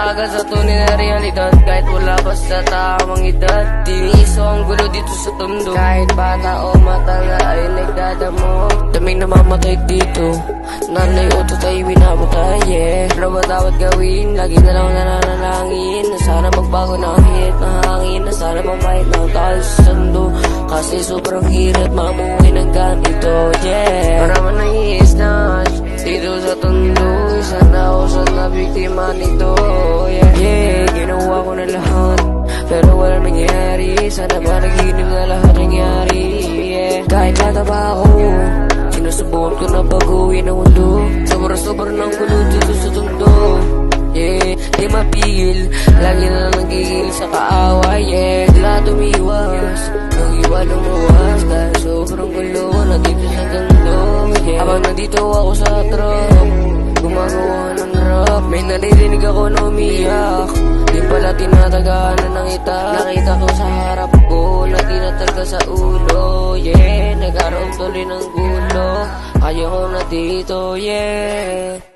agad sa tunay na realidad. Kahit wala pa sa tamang edad, tiniso ang gulo dito sa tondo. Kahit bata o matanda ay nagdadamo. Daming namamatay dito, nanay o tutay binamatay, yeah. Ano ba dapat gawin? Lagi na lang nananalangin na sana magbago na ang hit na hangin, na sana mamahit na tayo sa sando. Kasi sobrang hirap mamuhay ng ganito, yeah. Para man nai-snatch dito sa tondo, isa na ako sa nabiktima nito, yeah. Yeah, ginawa ko na lahat pero wala nangyari. Sana managinip na lahat nangyari, yeah. Kahit bata pa ako, sinusubukan ko na baguhin ang mundo. Sobra-sobra ng gulo dito sa tondo, yeah. Di mapigil, lagi na lang nagigil sa kaaway, yeah. Lahat umiwas, nung iba lumuwas, dahil sobrang gulo na dito sa tondo, yeah. Habang nandito ako sa truck, gumagawa ng rap, may naririnig ako na umiyak. Di pala tinatagaan na ng itak. Nakita ko sa harap ko na tinatalga sa ulo, yeah. Nagkaroon tuloy ng gulo, ayaw ko na dito, yeah.